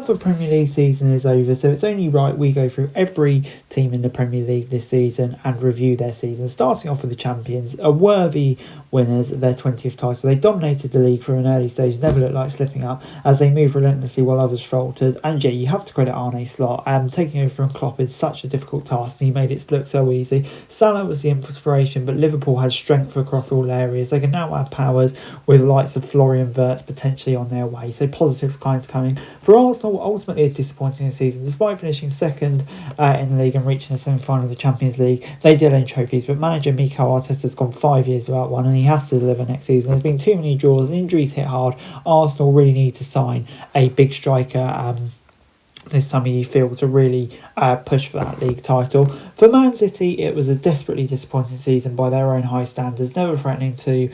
another Premier League season is over, so it's only right we go through every team in the Premier League this season and review their season. Starting off with the champions, a worthy winners of their 20th title. They dominated the league from an early stage, never looked like slipping up as they moved relentlessly while others faltered. And yeah, you have to credit Arne Slot. Taking over from Klopp is such a difficult task and he made it look so easy. Salah was the inspiration, but Liverpool has strength across all areas. They can now add powers with the likes of Florian Wirtz potentially on their way, so positives kinds coming. For Arsenal, ultimately a disappointing season. Despite finishing second in the league and reaching the semi-final of the Champions League, they did own trophies, but manager Mikel Arteta's gone 5 years without one and he has to deliver next season. There's been too many draws and injuries hit hard. Arsenal really need to sign a big striker this summer, you feel, to really push for that league title. For Man City, it was a desperately disappointing season by their own high standards, never threatening to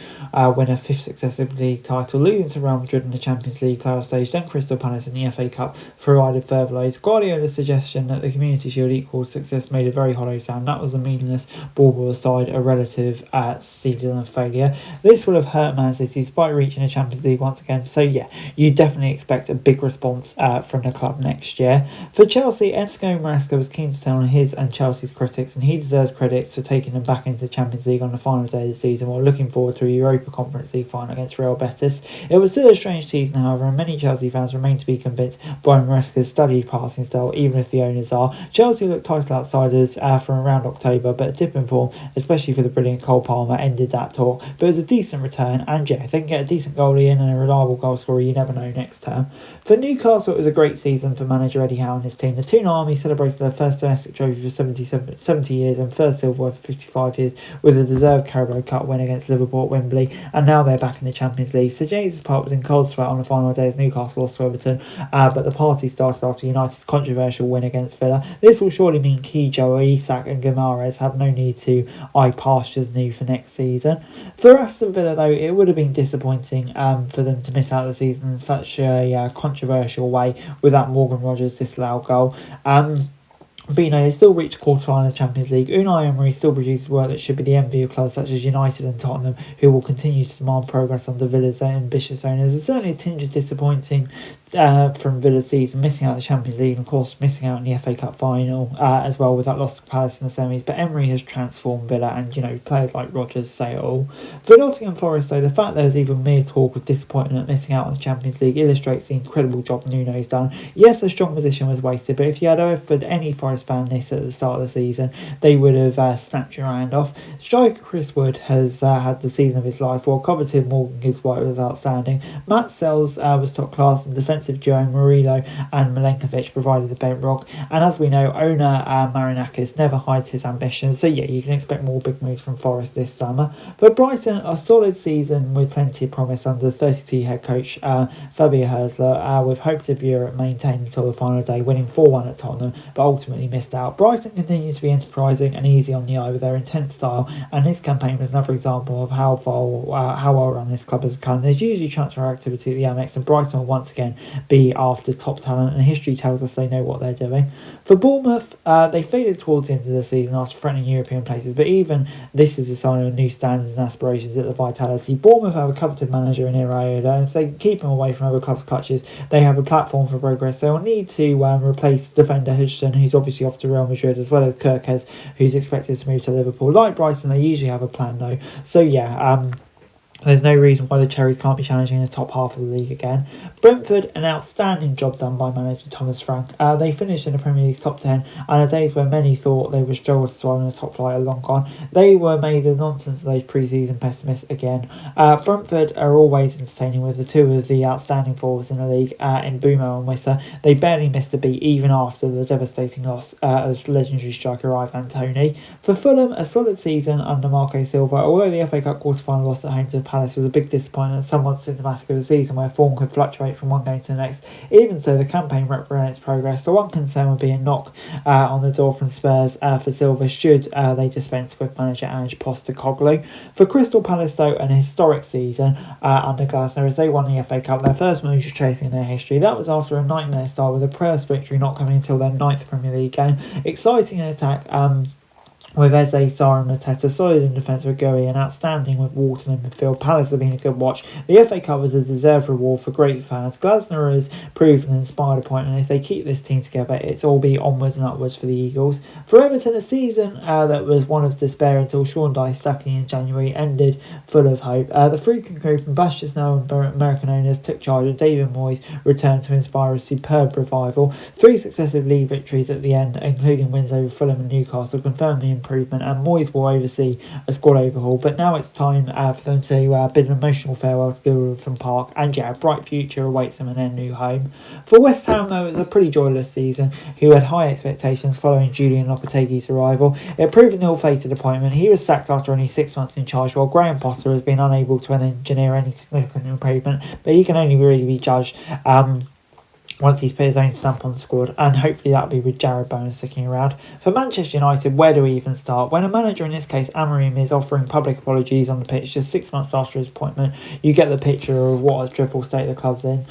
win a fifth successive league title, losing to Real Madrid in the Champions League playoff stage, then Crystal Palace in the FA Cup provided further lows. Guardiola's suggestion that the Community Shield equals success made a very hollow sound. That was a meaningless ball aside, a relative season of failure. This will have hurt Man City despite reaching the Champions League once again, so yeah, you definitely expect a big response from the club next year. For Chelsea, Enzo Maresca was keen to tell on his and Chelsea's critics, and he deserves credits for taking them back into the Champions League on the final day of the season while looking forward to a Europa Conference League final against Real Betis. It was still a strange season, however, and many Chelsea fans remain to be convinced by Maresca's studied passing style, even if the owners are. Chelsea looked title outsiders from around October, but a dip in form, especially for the brilliant Cole Palmer, ended that talk. But it was a decent return, and yeah, if they can get a decent goalie in and a reliable goal scorer, you never know next term. For Newcastle, it was a great season for manager Eddie Howe and his team. The Toon Army celebrated their first domestic trophy for 70 years and first silverware for 55 years with a deserved Carabao Cup win against Liverpool at Wembley, and now they're back in the Champions League. St James's Park was in cold sweat on the final day as Newcastle lost to Everton, but the party started after United's controversial win against Villa. This will surely mean Kijo, Isak and Guimaraes have no need to eye pastures new for next season. For Aston Villa, though, it would have been disappointing for them to miss out the season in such a controversial way with that Morgan Rogers disallowed goal. But they still reached quarter-final of the Champions League. Unai Emery still produces work that should be the envy of clubs such as United and Tottenham, who will continue to demand progress under Villa's ambitious owners. It's certainly a tinge of disappointing from Villa's season, missing out the Champions League and of course missing out in the FA Cup final as well with that loss to Palace in the semis. But Emery has transformed Villa, and players like Rodgers say it all. For Nottingham Forest, though, the fact there was even mere talk of disappointment at missing out on the Champions League illustrates the incredible job Nuno's done. Yes, a strong position was wasted, but if you had offered any Forest fan this at the start of the season, they would have snapped your hand off. Striker Chris Wood has had the season of his life, while coveted Morgan Gibbs-White was outstanding. Matt Sells was top class, and defensive duo Murillo and Milenkovic provided the bedrock. And as we know, owner Marinakis never hides his ambitions, so yeah, you can expect more big moves from Forest this summer. For Brighton, a solid season with plenty of promise under 32 head coach Fabio Herzler, with hopes of Europe maintained until the final day, winning 4-1 at Tottenham, but ultimately missed out. Brighton continues to be enterprising and easy on the eye with their intense style, and this campaign was another example of how well run this club has become. There's usually transfer activity at the Amex, and Brighton will once again be after top talent, and history tells us they know what they're doing. For Bournemouth, they faded towards the end of the season after threatening European places, but even this is a sign of new standards and aspirations at the Vitality. Bournemouth have a coveted manager in Iraola, and if they keep him away from other clubs' clutches, they have a platform for progress. They will need to replace defender Hodgson, who's obviously off to Real Madrid, as well as Kirkes, who's expected to move to Liverpool. Like Brighton, they usually have a plan though, so yeah, there's no reason why the Cherries can't be challenging the top half of the league again. Brentford, an outstanding job done by manager Thomas Frank. They finished in the Premier League's top 10, and the days where many thought they would struggle to swallow in the top flight are long gone. They were made of nonsense of those pre-season pessimists again. Brentford are always entertaining with the two of the outstanding forwards in the league in Bumo and Wissa. They barely missed a beat even after the devastating loss as legendary striker Ivan Toney. For Fulham, a solid season under Marco Silva, although the FA Cup quarter-final loss at home to Palace was a big disappointment and somewhat symptomatic of the season where form could fluctuate from one game to the next. Even so, the campaign represents progress. The one concern would be a knock on the door from Spurs for Silva should they dispense with manager Ange Postecoglou. For Crystal Palace, though, an historic season under Glasner as they won the FA Cup, their first major trophy in their history. That was after a nightmare start with a first victory not coming until their 9th Premier League game. Exciting in attack, with Eze, Sarr and Mateta solid in defence with Goey and outstanding with Walton in midfield. Palace have been a good watch. The FA Cup was a deserved reward for great fans. Glasner has proved an inspired appointment. If they keep this team together, it's all be onwards and upwards for the Eagles. For Everton, a season that was one of despair until Sean Dyche stuck in January ended full of hope. The Freakin Group and Bashir Snow and American owners took charge, and David Moyes returned to inspire a superb revival. 3 successive league victories at the end, including wins over Fulham and Newcastle, confirmed the improvement, and Moyes will oversee a squad overhaul. But now it's time for them to bid an emotional farewell to Goodison Park, and a bright future awaits them in their new home. For West Ham, though, it was a pretty joyless season, who had high expectations following Julian Lopetegui's arrival. It proved an ill-fated appointment. He was sacked after only 6 months in charge, while Graham Potter has been unable to engineer any significant improvement, but he can only really be judged once he's put his own stamp on the squad, and hopefully that'll be with Jared Bowen sticking around. For Manchester United, where do we even start? When a manager, in this case Amorim, is offering public apologies on the pitch just 6 months after his appointment, you get the picture of what a dreadful state the club's in.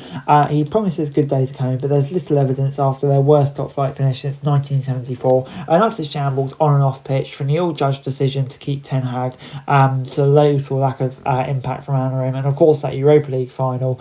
He promises good days coming, but there's little evidence after their worst top flight finish since 1974. An utter shambles on and off pitch, from the ill-judged decision to keep Ten Hag to the total lack of impact from Amorim, and of course that Europa League final.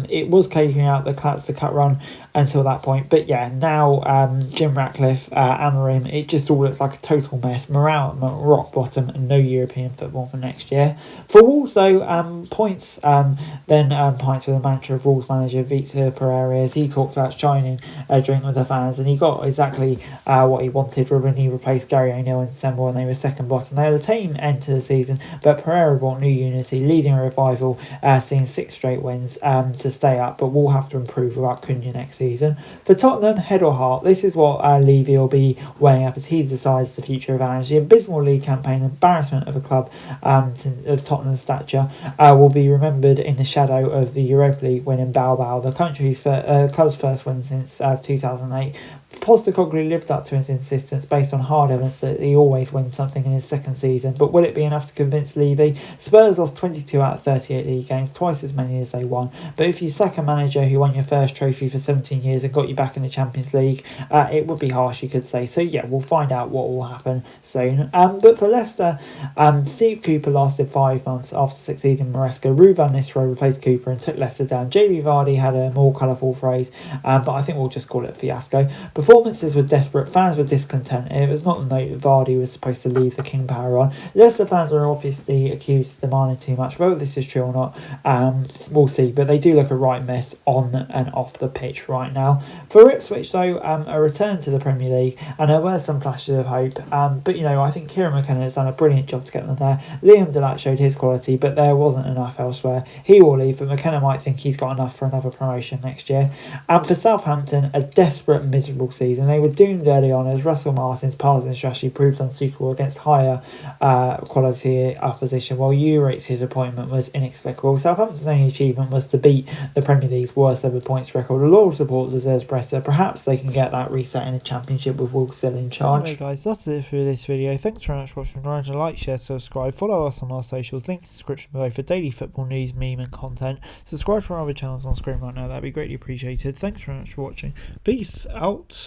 It was caking out the cut run until that point, but now Jim Ratcliffe, Amorim, it just all looks like a total mess. Morale at rock bottom, and no European football for next year. For Wolves, though, points with the mantra of Wolves manager Victor Pereira, as he talked about shining a drink with the fans, and he got exactly what he wanted when he replaced Gary O'Neill in December when they were second bottom. They had a team end to the season, but Pereira brought new unity, leading a revival, seeing 6 straight wins to stay up, but will have to improve without Cunha next season. For Tottenham, head or heart, this is what Levy will be weighing up as he decides the future of Ange. The abysmal league campaign, embarrassment of a club of Tottenham's stature, will be remembered in the shadow of the Europa League win in Bilbao, the club's first win since 2008. Postecoglou lived up to his insistence based on hard evidence that he always wins something in his second season, but will it be enough to convince Levy? Spurs lost 22 out of 38 league games, twice as many as they won, but if you sack a manager who won your first trophy for 17 years and got you back in the Champions League, it would be harsh, you could say. So we'll find out what will happen soon. But for Leicester, Steve Cooper lasted 5 months after succeeding Maresca. Ruud van Nistelrooy replaced Cooper and took Leicester down. JB Vardy had a more colourful phrase, but I think we'll just call it fiasco. Performances were desperate, fans were discontent, and it was not the note that Vardy was supposed to leave the King Power on. Leicester fans are obviously accused of demanding too much. Whether this is true or not, we'll see, but they do look a right mess on and off the pitch right now. For Ipswich, though, a return to the Premier League, and there were some flashes of hope, but I think Kieran McKenna has done a brilliant job to get them there. Liam Delat showed his quality, but there wasn't enough elsewhere. He will leave, but McKenna might think he's got enough for another promotion next year. And for Southampton, a desperate, miserable season. They were doomed early on as Russell Martin's passing strategy proved unsuitable against higher quality opposition, while Urich's appointment was inexplicable. Southampton's only achievement was to beat the Premier League's worst ever points record. A loyal support deserves better. Perhaps they can get that reset in the Championship with Wolves still in charge. Anyway guys, that's it for this video. Thanks very much for watching. Remember to like, share, subscribe, follow us on our socials, link in the description below for daily football news, meme and content. Subscribe to our other channels on screen right now, that'd be greatly appreciated. Thanks very much for watching. Peace out.